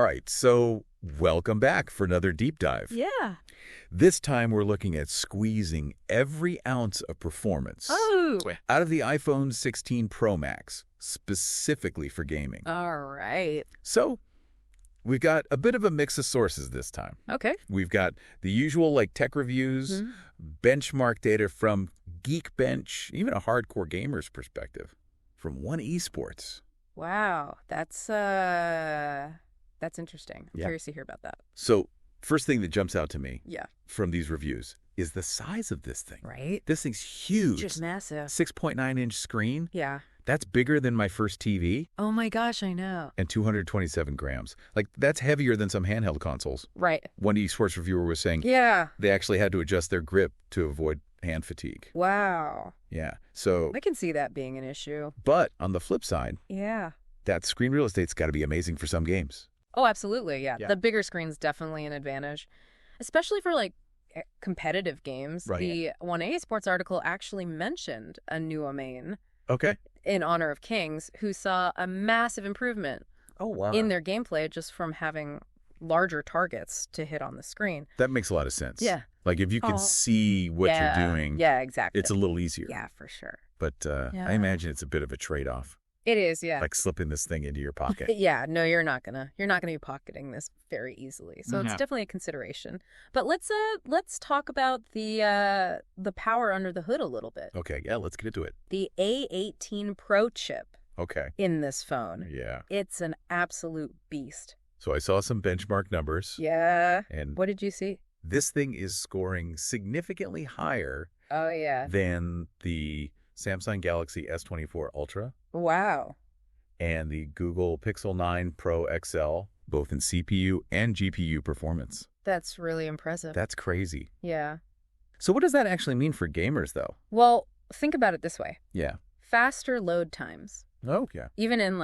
right, so welcome back for another deep dive. Yeah. This time we're looking at squeezing every ounce of performance Oh. out of the iPhone 16 Pro Max, specifically for gaming. All right. So we've got a bit of a mix of sources this time. Okay. We've got the usual tech reviews, benchmark data from Geekbench, even a hardcore gamer's perspective from One Esports. Wow. That's interesting. I'm curious to hear about that. So first thing that jumps out to me from these reviews is the size of this thing. Right? This thing's huge. Just massive. 6.9-inch screen. Yeah. That's bigger than my first TV. Oh my gosh, I know. And 227 grams. That's heavier than some handheld consoles. Right. One eSports reviewer was saying they actually had to adjust their grip to avoid hand fatigue. Wow. Yeah. So I can see that being an issue. But on the flip side, that screen real estate's got to be amazing for some games. Oh, absolutely. Yeah. The bigger screen's definitely an advantage, especially for competitive games. Right. The 1A Sports article actually mentioned a new main in honor of Kings who saw a massive improvement in their gameplay just from having larger targets to hit on the screen. That makes a lot of sense. Yeah. If you can see what you're doing, exactly. it's a little easier. Yeah, for sure. But I imagine it's a bit of a trade-off. It is, yeah. Like slipping this thing into your pocket. Yeah, no, you're not gonna be pocketing this very easily. So it's definitely a consideration. But let's talk about the power under the hood a little bit. Okay, yeah, let's get into it. The A18 Pro chip. Okay. In this phone. Yeah. It's an absolute beast. So I saw some benchmark numbers. Yeah. And what did you see? This thing is scoring significantly higher than the Samsung Galaxy S24 Ultra. Wow. And the Google Pixel 9 Pro XL, both in CPU and GPU performance. That's really impressive. That's crazy. Yeah. So what does that actually mean for gamers, though? Well, think about it this way. Yeah. Faster load times. Oh, yeah. Even in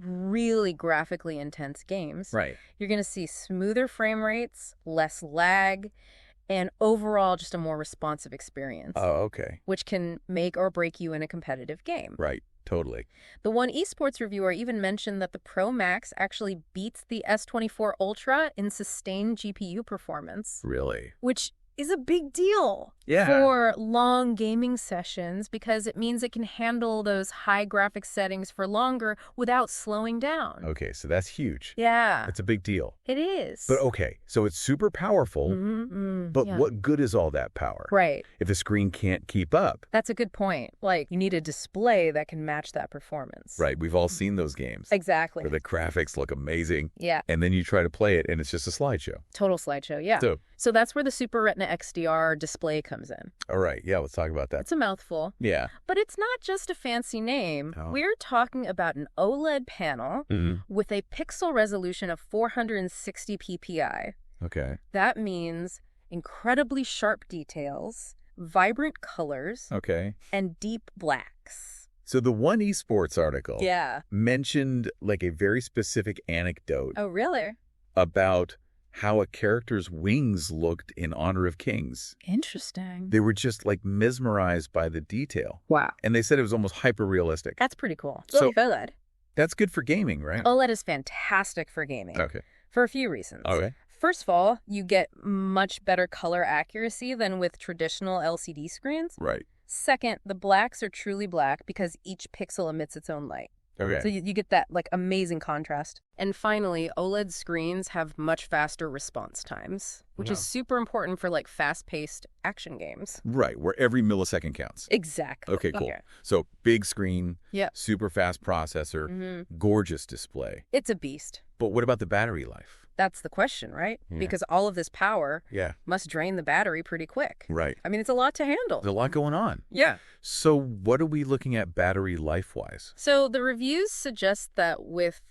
really graphically intense games. Right. You're going to see smoother frame rates, less lag, and overall just a more responsive experience. Oh, okay. Which can make or break you in a competitive game. Right. Totally. The One Esports reviewer even mentioned that the Pro Max actually beats the S24 Ultra in sustained GPU performance. Really? Which is a big deal for long gaming sessions because it means it can handle those high graphics settings for longer without slowing down. Okay, so that's huge. Yeah. It's a big deal. It is. But okay, so it's super powerful, but what good is all that power? Right. If the screen can't keep up. That's a good point. You need a display that can match that performance. Right, we've all seen those games. Exactly. Where the graphics look amazing. Yeah. And then you try to play it and it's just a slideshow. Total slideshow, yeah. So that's where the Super Retina XDR display comes in. All right, yeah, let's talk about that. It's a mouthful. Yeah. But it's not just a fancy name. Oh. We're talking about an OLED panel with a pixel resolution of 460 ppi. Okay. That means incredibly sharp details, vibrant colors, and deep blacks. So the One Esports article mentioned a very specific anecdote. Oh, really? About how a character's wings looked in honor of Kings. Interesting. They were just mesmerized by the detail. Wow. And they said it was almost hyper-realistic. That's pretty cool. So OLED. That's good for gaming, right? OLED is fantastic for gaming. Okay. For a few reasons. Okay. First of all, you get much better color accuracy than with traditional LCD screens. Right. Second, the blacks are truly black because each pixel emits its own light. Okay. So you get that amazing contrast. And finally, OLED screens have much faster response times, which is super important for fast-paced action games. Right, where every millisecond counts. Exactly. Okay, cool. So big screen, super fast processor, gorgeous display. It's a beast. But what about the battery life? That's the question, right? Yeah. Because all of this power must drain the battery pretty quick. Right. I mean, it's a lot to handle. There's a lot going on. Yeah. So what are we looking at battery life-wise? So the reviews suggest that with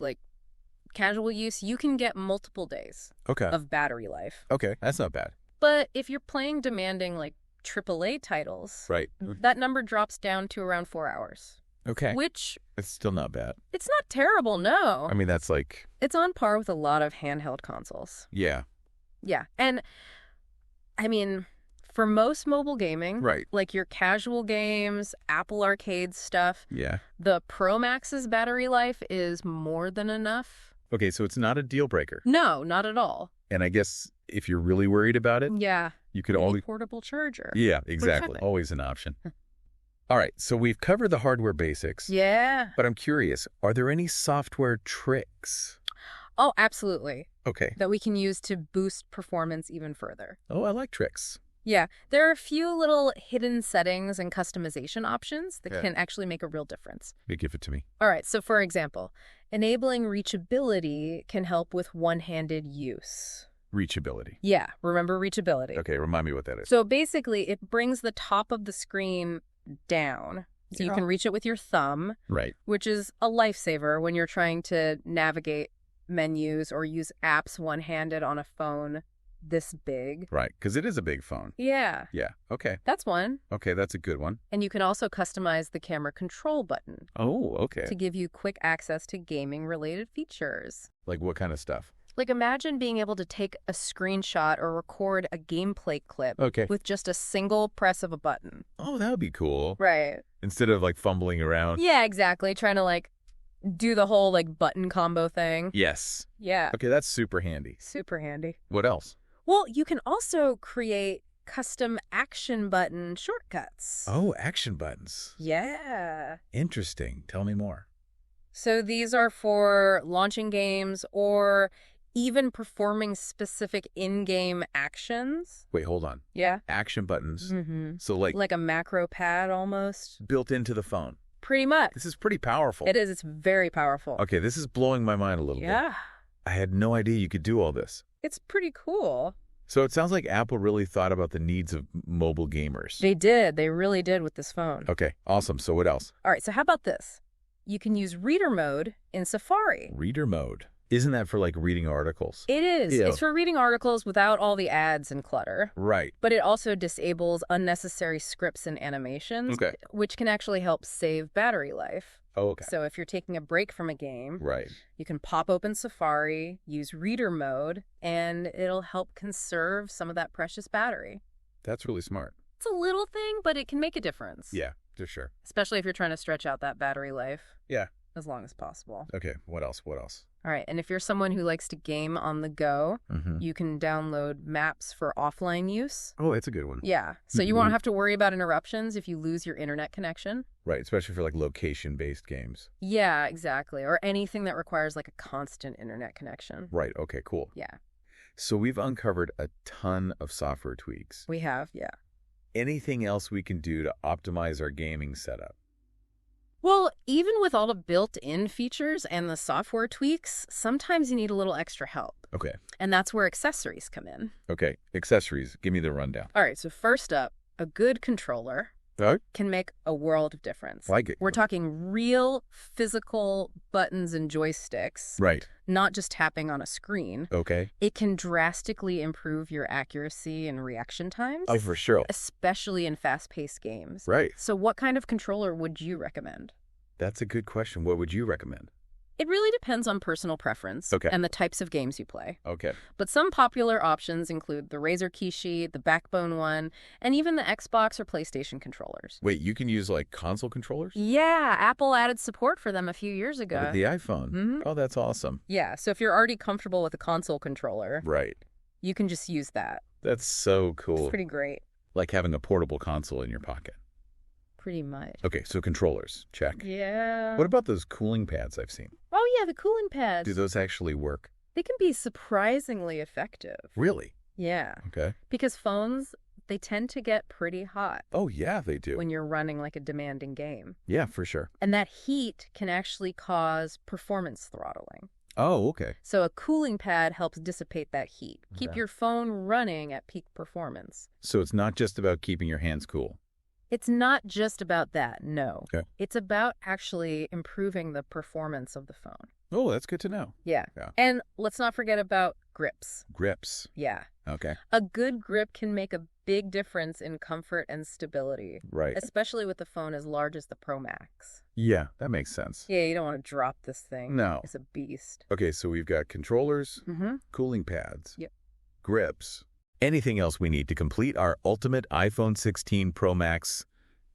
casual use, you can get multiple days of battery life. Okay, that's not bad. But if you're playing demanding AAA titles, that number drops down to around 4 hours. Okay. Which... It's still not bad. It's not terrible, no. I mean, that's It's on par with a lot of handheld consoles. Yeah. Yeah. And, I mean, for most mobile gaming, your casual games, Apple Arcade stuff, the Pro Max's battery life is more than enough. Okay, so it's not a deal breaker. No, not at all. And I guess if you're really worried about it, yeah, you could always... portable charger. Yeah, exactly. Always an option. All right, so we've covered the hardware basics. Yeah. But I'm curious, are there any software tricks? Oh, absolutely. Okay. That we can use to boost performance even further. Oh, I like tricks. Yeah, there are a few little hidden settings and customization options that can actually make a real difference. Give it to me. All right, so for example, enabling reachability can help with one-handed use. Reachability. Yeah, remember reachability. Okay, remind me what that is. So basically, it brings the top of the screen down. So you can reach it with your thumb. Right. Which is a lifesaver when you're trying to navigate menus or use apps one-handed on a phone this big. Right, because it is a big phone. Yeah. Yeah, okay. That's one. Okay, that's a good one. And you can also customize the camera control button. Oh, okay. To give you quick access to gaming-related features. Like what kind of stuff? Like imagine being able to take a screenshot or record a gameplay clip with just a single press of a button. Oh, that would be cool. Right. Instead of like fumbling around. Yeah, exactly. Trying to like do the whole like button combo thing. Yes. Yeah. Okay, that's super handy. Super handy. What else? Well, you can also create custom action button shortcuts. Oh, action buttons. Yeah. Interesting. Tell me more. So these are for launching games or even performing specific in-game actions. Wait, hold on. Yeah. Action buttons. Mm-hmm. So like a macro pad almost. Built into the phone. Pretty much. This is pretty powerful. It is. It's very powerful. Okay, this is blowing my mind a little bit. Yeah. I had no idea you could do all this. It's pretty cool. So it sounds like Apple really thought about the needs of mobile gamers. They did. They really did with this phone. Okay, awesome. So what else? All right, so how about this? You can use reader mode in Safari. Reader mode. Isn't that for like reading articles? It is. It's for reading articles without all the ads and clutter. Right. But it also disables unnecessary scripts and animations, which can actually help save battery life. Oh, okay. So if you're taking a break from a game, right, you can pop open Safari, use reader mode, and it'll help conserve some of that precious battery. That's really smart. It's a little thing, but it can make a difference. Yeah, for sure. Especially if you're trying to stretch out that battery life. Yeah. As long as possible. Okay, what else? What else? All right, and if you're someone who likes to game on the go, you can download maps for offline use. Oh, that's a good one. Yeah, so you won't have to worry about interruptions if you lose your internet connection. Right, especially for like location-based games. Yeah, exactly, or anything that requires like a constant internet connection. Right, okay, cool. Yeah. So we've uncovered a ton of software tweaks. We have, yeah. Anything else we can do to optimize our gaming setup? Well, even with all the built-in features and the software tweaks, sometimes you need a little extra help. Okay. And that's where accessories come in. Okay, accessories. Give me the rundown. All right, so first up, a good controller can make a world of difference. Like it. We're talking real physical buttons and joysticks. Right. Not just tapping on a screen. Okay. It can drastically improve your accuracy and reaction times. Oh, for sure. Especially in fast-paced games. Right. So what kind of controller would you recommend? That's a good question. What would you recommend? It really depends on personal preference and the types of games you play. Okay. But some popular options include the Razer Kishi, the Backbone one, and even the Xbox or PlayStation controllers. Wait, you can use like console controllers? Yeah, Apple added support for them a few years ago. With the iPhone? Oh, that's awesome. Yeah, so if you're already comfortable with a console controller, right, you can just use that. That's so cool. It's pretty great. Like having a portable console in your pocket. Pretty much. Okay, so controllers, check. Yeah. What about those cooling pads I've seen? Oh, yeah, the cooling pads. Do those actually work? They can be surprisingly effective. Really? Yeah. Okay. Because phones, they tend to get pretty hot. Oh, yeah, they do. When you're running like a demanding game. Yeah, for sure. And that heat can actually cause performance throttling. Oh, okay. So a cooling pad helps dissipate that heat. Keep your phone running at peak performance. So it's not just about keeping your hands cool. It's not just about that, no. Okay. It's about actually improving the performance of the phone. Oh, that's good to know. Yeah. And let's not forget about grips. Grips. Yeah. Okay. A good grip can make a big difference in comfort and stability. Right. Especially with the phone as large as the Pro Max. Yeah, that makes sense. Yeah, you don't want to drop this thing. No. It's a beast. Okay, so we've got controllers, cooling pads, yep, grips. Anything else we need to complete our ultimate iPhone 16 Pro Max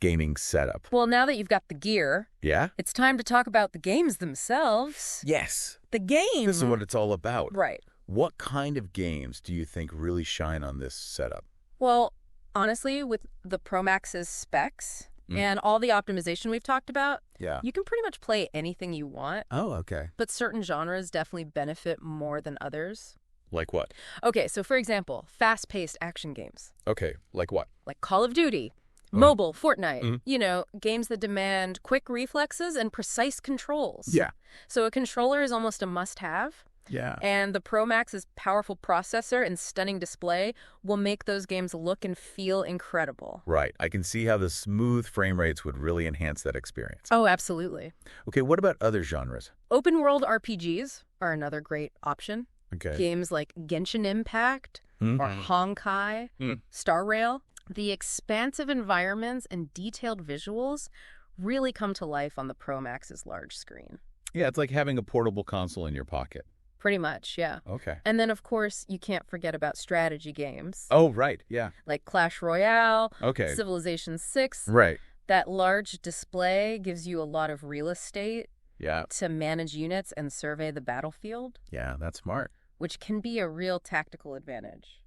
gaming setup. Well, now that you've got the gear, it's time to talk about the games themselves. Yes. The game. This is what it's all about. Right. What kind of games do you think really shine on this setup? Well, honestly, with the Pro Max's specs and all the optimization we've talked about, you can pretty much play anything you want. Oh, okay. But certain genres definitely benefit more than others. Like what? Okay, so for example, fast-paced action games. Okay, like what? Like Call of Duty, mobile, Fortnite. You know, games that demand quick reflexes and precise controls. Yeah. So a controller is almost a must-have. Yeah. And the Pro Max's powerful processor and stunning display will make those games look and feel incredible. Right. I can see how the smooth frame rates would really enhance that experience. Oh, absolutely. Okay, what about other genres? Open-world RPGs are another great option. Okay. Games like Genshin Impact or Honkai, Star Rail. The expansive environments and detailed visuals really come to life on the Pro Max's large screen. Yeah, it's like having a portable console in your pocket. Pretty much, yeah. Okay. And then, of course, you can't forget about strategy games. Oh, right, yeah. Like Clash Royale, okay. Civilization 6. Right. That large display gives you a lot of real estate to manage units and survey the battlefield. Yeah, that's smart. Which can be a real tactical advantage.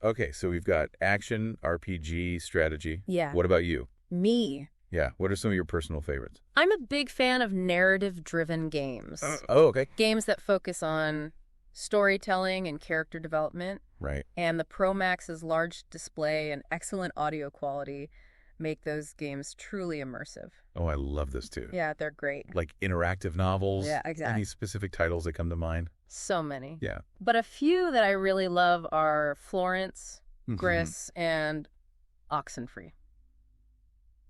Okay, so we've got action, RPG, strategy. Yeah. What about you? Me. Yeah, what are some of your personal favorites? I'm a big fan of narrative-driven games. Okay. Games that focus on storytelling and character development. Right. And the Pro Max's large display and excellent audio quality make those games truly immersive. Oh, I love this too. Yeah, they're great. Like interactive novels? Yeah, exactly. Any specific titles that come to mind? So many. Yeah. But a few that I really love are Florence, Gris, and Oxenfree.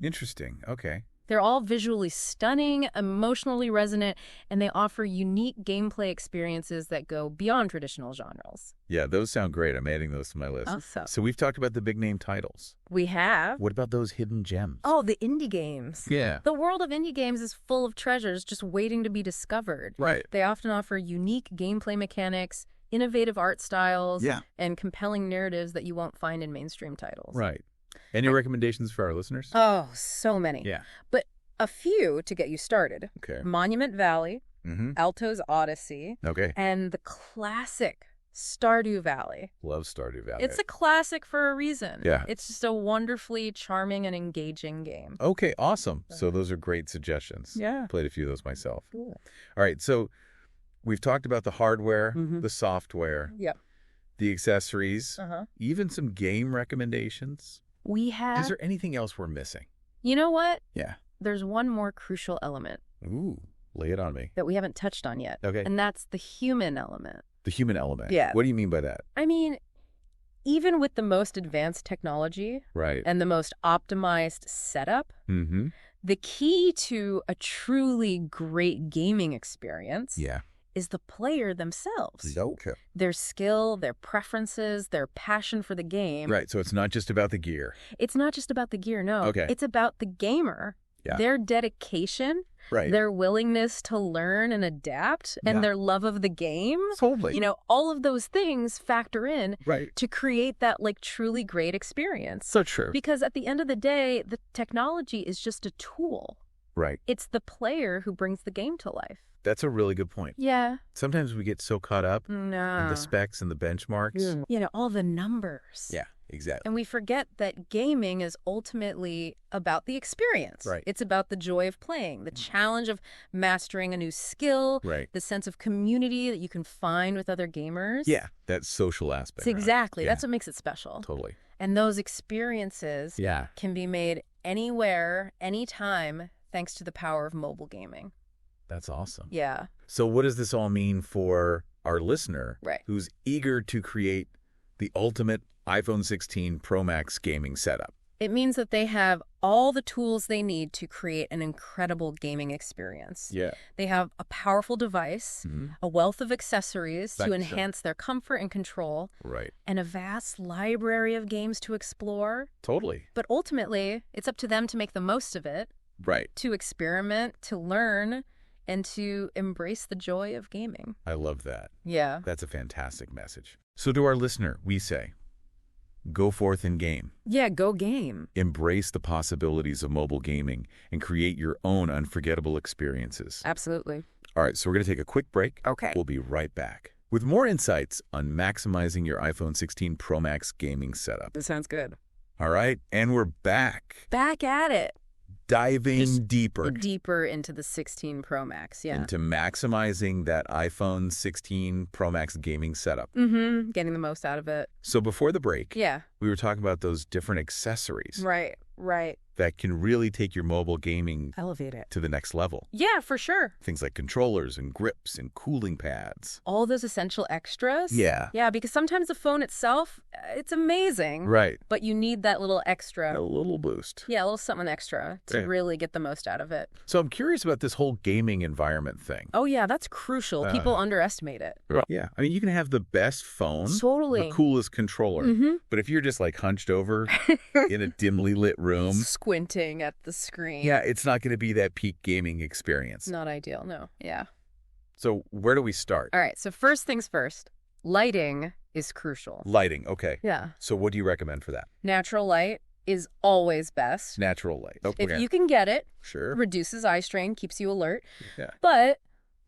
Interesting. Okay. They're all visually stunning, emotionally resonant, and they offer unique gameplay experiences that go beyond traditional genres. Yeah, those sound great. I'm adding those to my list. Awesome. So we've talked about the big name titles. We have. What about those hidden gems? Oh, the indie games. Yeah. The world of indie games is full of treasures just waiting to be discovered. Right. They often offer unique gameplay mechanics, innovative art styles, and compelling narratives that you won't find in mainstream titles. Right. Any recommendations for our listeners? Oh, so many. Yeah. But a few to get you started. Okay. Monument Valley, Alto's Odyssey, and the classic Stardew Valley. Love Stardew Valley. It's a classic for a reason. Yeah. It's just a wonderfully charming and engaging game. Okay, awesome. So those are great suggestions. Yeah. Played a few of those myself. Cool. All right, so we've talked about the hardware, the software, the accessories, even some game recommendations. We have... Is there anything else we're missing? You know what? Yeah. There's one more crucial element. Ooh, lay it on me. That we haven't touched on yet. Okay. And that's the human element. The human element? Yeah. What do you mean by that? I mean, even with the most advanced technology and the most optimized setup, the key to a truly great gaming experience is the player themselves. Okay. Their skill, their preferences, their passion for the game. Right, so it's not just about the gear. It's not just about the gear, no. Okay. It's about the gamer, their dedication, their willingness to learn and adapt, and their love of the game. Totally. You know, all of those things factor in Right. to create that, like, truly great experience. So true. Because at the end of the day, the technology is just a tool. Right. It's the player who brings the game to life. That's a really good point. Yeah. Sometimes we get so caught up in the specs and the benchmarks. You know, all the numbers. Yeah, exactly. And we forget that gaming is ultimately about the experience. Right. It's about the joy of playing, the challenge of mastering a new skill, the sense of community that you can find with other gamers. Yeah, that social aspect. Exactly. Yeah. That's what makes it special. Totally. And those experiences can be made anywhere, anytime, thanks to the power of mobile gaming. That's awesome. Yeah. So what does this all mean for our listener who's eager to create the ultimate iPhone 16 Pro Max gaming setup? It means that they have all the tools they need to create an incredible gaming experience. Yeah. They have a powerful device, a wealth of accessories to enhance their comfort and control, and a vast library of games to explore. Totally. But ultimately, it's up to them to make the most of it, to experiment, to learn, and to embrace the joy of gaming. I love that. Yeah. That's a fantastic message. So to our listener, we say, Go forth and game. Yeah, go game. Embrace the possibilities of mobile gaming and create your own unforgettable experiences. Absolutely. All right, so we're going to take a quick break. Okay. We'll be right back with more insights on maximizing your iPhone 16 Pro Max gaming setup. That sounds good. All right, and we're back. Back at it. Diving deeper. Deeper into the 16 Pro Max, yeah. Into maximizing that iPhone 16 Pro Max gaming setup. Mm-hmm. Getting the most out of it. So before the break, yeah, we were talking about those different accessories. Right. That can really take your mobile gaming elevate it to the next level. Yeah, for sure. Things like controllers and grips and cooling pads. All those essential extras. Yeah. Yeah, because sometimes the phone itself, it's amazing. Right. But you need that little extra. A little boost. Yeah, a little something extra to really get the most out of it. So I'm curious about this whole gaming environment thing. Oh, yeah, that's crucial. People underestimate it. Yeah. I mean, you can have the best phone. Totally. The coolest controller. But if you're just like hunched over in a dimly lit room. Squinting at the screen. Yeah, it's not going to be that peak gaming experience. Not ideal, no. Yeah. So where do we start? All right, so first things first. Lighting is crucial. Lighting, okay. Yeah. So what do you recommend for that? Natural light is always best. Natural light. Okay. If you can get it, sure. Reduces eye strain, keeps you alert. Yeah. But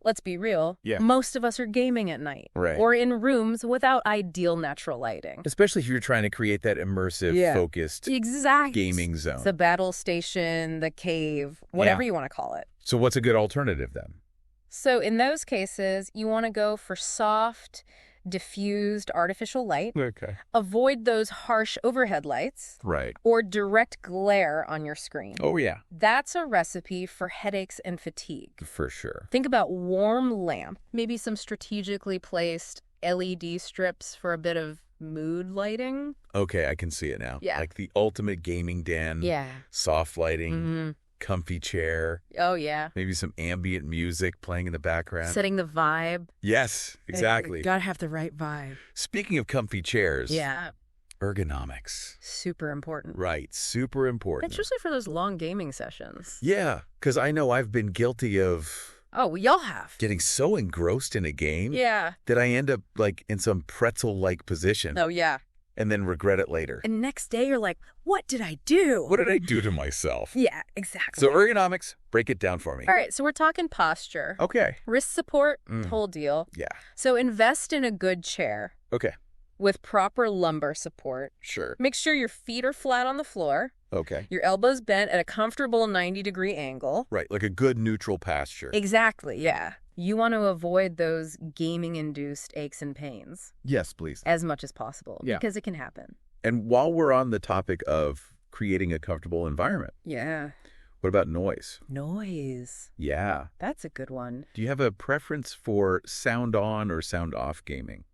let's be real. Yeah. Most of us are gaming at night. Right. Or in rooms without ideal natural lighting. Especially if you're trying to create that immersive, focused gaming zone. The battle station, the cave, whatever you want to call it. So what's a good alternative then? So in those cases, you want to go for soft, diffused artificial light. Okay. Avoid those harsh overhead lights. Right. Or direct glare on your screen. Oh, yeah. That's a recipe for headaches and fatigue. For sure. Think about warm lamp, maybe some strategically placed LED strips for a bit of mood lighting. Okay, I can see it now. Yeah. Like the ultimate gaming den. Yeah. Soft lighting. Comfy chair. Oh, yeah. Maybe some ambient music playing in the background. Setting the vibe. Yes, exactly. Gotta have the right vibe. Speaking of comfy chairs. Yeah. Ergonomics. Super important. Right, super important. Especially for those long gaming sessions. Yeah, because I know I've been guilty of... Oh, we all have. Getting so engrossed in a game. Yeah. That I end up like in some pretzel-like position. Oh, yeah. And then regret it later. And next day you're like, what did I do? What did I do to myself? Yeah, exactly. So ergonomics, break it down for me. All right, so we're talking posture. Okay. Wrist support, whole deal. Yeah. So invest in a good chair. Okay. With proper lumbar support. Sure. Make sure your feet are flat on the floor. Okay. Your elbows bent at a comfortable 90-degree angle. Right, like a good neutral posture. Exactly, yeah. You want to avoid those gaming-induced aches and pains. Yes, please. As much as possible. Yeah. Because it can happen. And while we're on the topic of creating a comfortable environment. Yeah. What about noise? Noise. Yeah. That's a good one. Do you have a preference for sound on or sound off gaming?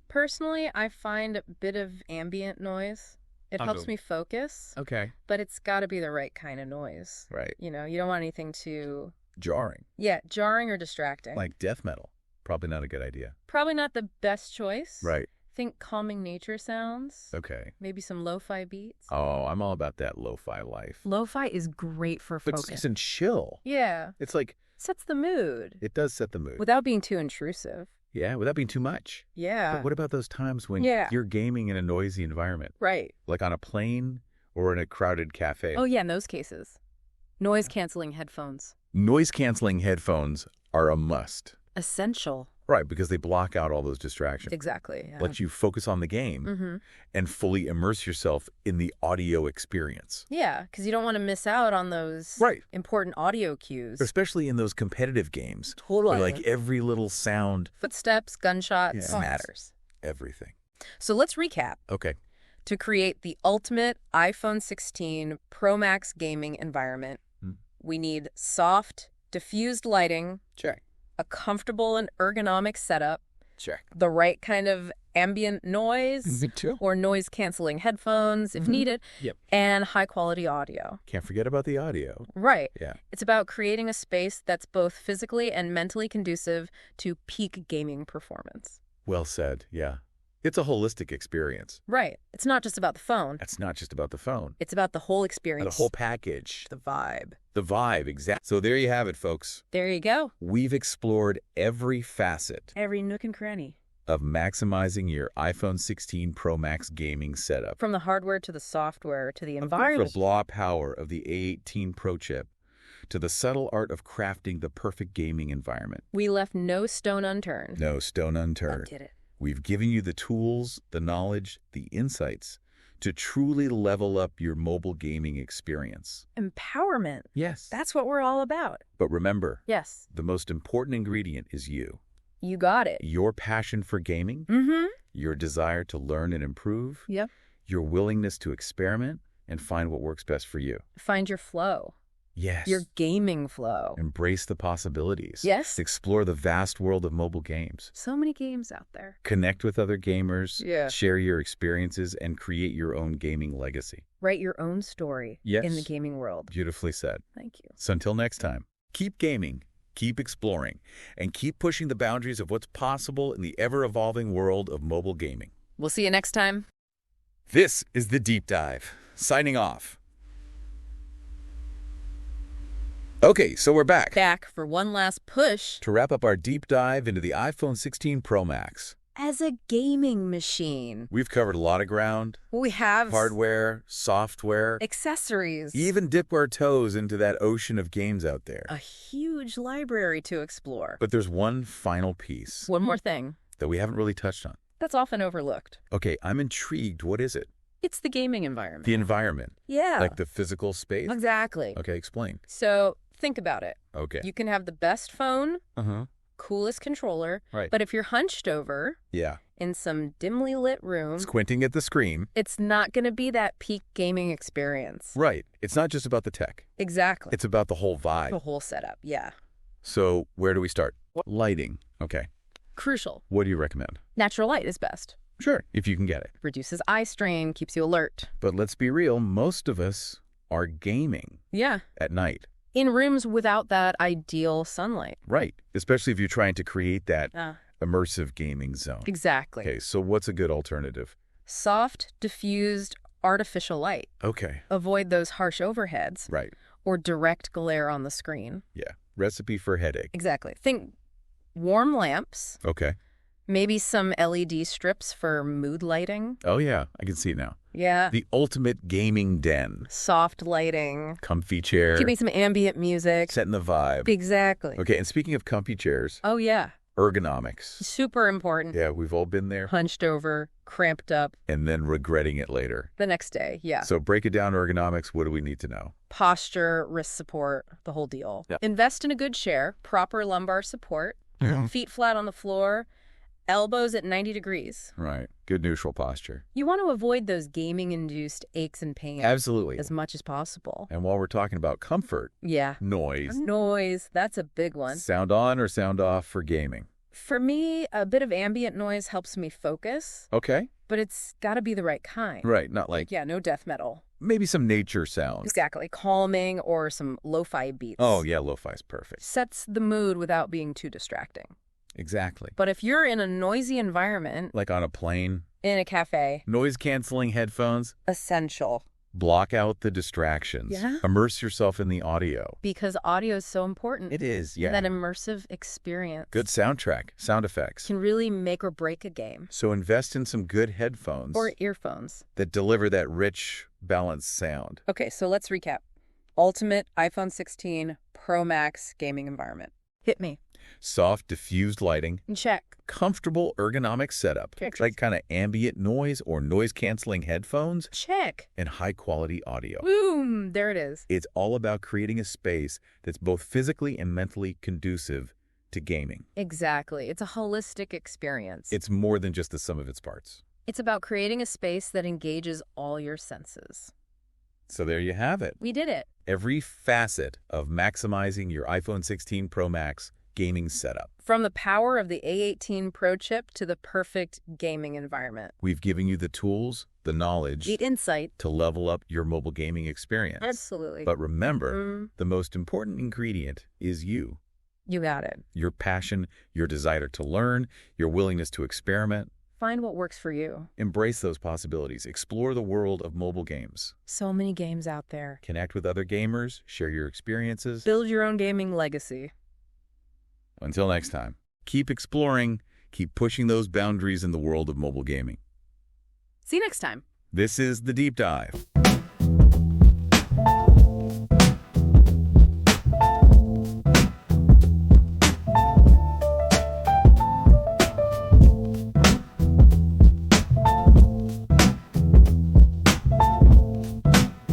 Personally, I find a bit of ambient noise. It helps me focus. Okay. But it's got to be the right kind of noise. Right. You know, you don't want anything too... Jarring. Yeah, jarring or distracting. Like death metal. Probably not a good idea. Probably not the best choice. Right. Think calming nature sounds. Okay. Maybe some lo-fi beats. Oh, I'm all about that lo-fi life. Lo-fi is great for focus. But it's nice and chill. Yeah. It's like... Sets the mood. It does set the mood. Without being too intrusive. Yeah, without being too much. Yeah. But what about those times when you're gaming in a noisy environment? Right. Like on a plane or in a crowded cafe? Oh, yeah, in those cases. Noise-canceling headphones. Noise-canceling headphones are a must. Essential. Right, because they block out all those distractions. Exactly. Yeah. Let you focus on the game and fully immerse yourself in the audio experience. Yeah, because you don't want to miss out on those important audio cues. Especially in those competitive games. Totally. Where like every little sound. Footsteps, gunshots. Matters. Everything. So let's recap. Okay. To create the ultimate iPhone 16 Pro Max gaming environment, we need soft, diffused lighting. Check. A comfortable and ergonomic setup. Check. The right kind of ambient noise. Me too. Or noise-canceling headphones if needed. Yep. And high-quality audio. Can't forget about the audio. Right. Yeah. It's about creating a space that's both physically and mentally conducive to peak gaming performance. Well said, yeah. It's a holistic experience. Right. It's not just about the phone. It's not just about the phone. It's about the whole experience. The whole package. The vibe. The vibe, exactly. So there you have it, folks. There you go. We've explored every facet. Every nook and cranny. of maximizing your iPhone 16 Pro Max gaming setup. From the hardware to the software to the From environment. the raw power of the A18 Pro chip to the subtle art of crafting the perfect gaming environment. We left no stone unturned. No stone unturned. That did it. We've given you the tools, the knowledge, the insights to truly level up your mobile gaming experience. Empowerment. Yes. That's what we're all about. But remember, Yes. the most important ingredient is you. You got it. Your passion for gaming, your desire to learn and improve, Yep. your willingness to experiment and find what works best for you. Find your flow. Yes. Your gaming flow. Embrace the possibilities. Yes. Explore the vast world of mobile games. So many games out there. Connect with other gamers. Yeah. Share your experiences and create your own gaming legacy. Write your own story in the gaming world. Beautifully said. Thank you. So until next time, keep gaming, keep exploring, and keep pushing the boundaries of what's possible in the ever-evolving world of mobile gaming. We'll see you next time. This is The Deep Dive. Signing off. Okay, so we're back. Back for one last push. To wrap up our deep dive into the iPhone 16 Pro Max. As a gaming machine. We've covered a lot of ground. We have hardware, software, accessories. Even dipped our toes into that ocean of games out there. A huge library to explore. But there's one final piece. One more thing. That we haven't really touched on. That's often overlooked. Okay, I'm intrigued. What is it? It's the gaming environment. The environment. Yeah. Like the physical space? Exactly. Okay, explain. So think about it. Okay. You can have the best phone, coolest controller, right. But if you're hunched over in some dimly lit room, squinting at the screen, it's not going to be that peak gaming experience. Right. It's not just about the tech. Exactly. It's about the whole vibe. The whole setup, yeah. So where do we start? Lighting. Okay. Crucial. What do you recommend? Natural light is best. Sure, if you can get it. Reduces eye strain, keeps you alert. But let's be real, most of us are gaming at night. In rooms without that ideal sunlight. Right, especially if you're trying to create that immersive gaming zone. Exactly. Okay, so what's a good alternative? Soft, diffused, artificial light. Okay. Avoid those harsh overheads. Right. Or direct glare on the screen. Yeah, recipe for headache. Exactly. Think warm lamps. Okay. Maybe some LED strips for mood lighting. Oh, yeah. I can see it now. Yeah. The ultimate gaming den. Soft lighting. Comfy chair. Give me some ambient music. Setting the vibe. Exactly. Okay, and speaking of comfy chairs. Oh, yeah. Ergonomics. Super important. Yeah, we've all been there. Hunched over, cramped up. And then regretting it later. The next day, yeah. So break it down ergonomics. What do we need to know? Posture, wrist support, the whole deal. Yeah. Invest in a good chair, proper lumbar support, feet flat on the floor, elbows at 90 degrees. Right. Good neutral posture. You want to avoid those gaming-induced aches and pains. Absolutely. As much as possible. And while we're talking about comfort, noise. Noise, that's a big one. Sound on or sound off for gaming? For me, a bit of ambient noise helps me focus. Okay. But it's got to be the right kind. Right, not like... Yeah, no death metal. Maybe some nature sounds. Exactly. Calming or some lo-fi beats. Oh, yeah, lo-fi's perfect. Sets the mood without being too distracting. Exactly. But if you're in a noisy environment... Like on a plane. In a cafe. Noise-canceling headphones. Essential. Block out the distractions. Yeah. Immerse yourself in the audio. Because audio is so important. It is, yeah. That immersive experience. Good soundtrack, sound effects. Can really make or break a game. So invest in some good headphones. Or earphones. That deliver that rich, balanced sound. Okay, so let's recap. Ultimate iPhone 16 Pro Max gaming environment. Hit me. Soft, diffused lighting. Check. Comfortable ergonomic setup. Check. Like kind of ambient noise or noise-canceling headphones. Check. And high-quality audio. Boom! There it is. It's all about creating a space that's both physically and mentally conducive to gaming. Exactly. It's a holistic experience. It's more than just the sum of its parts. It's about creating a space that engages all your senses. So there you have it. We did it. Every facet of maximizing your iPhone 16 Pro Max gaming setup. From the power of the A18 Pro chip to the perfect gaming environment. We've given you the tools, the knowledge, the insight to level up your mobile gaming experience. Absolutely. But remember, the most important ingredient is you. You got it. Your passion, your desire to learn, your willingness to experiment. Find what works for you. Embrace those possibilities. Explore the world of mobile games. So many games out there. Connect with other gamers. Share your experiences. Build your own gaming legacy. Until next time, keep exploring, keep pushing those boundaries in the world of mobile gaming. See you next time. This is The Deep Dive.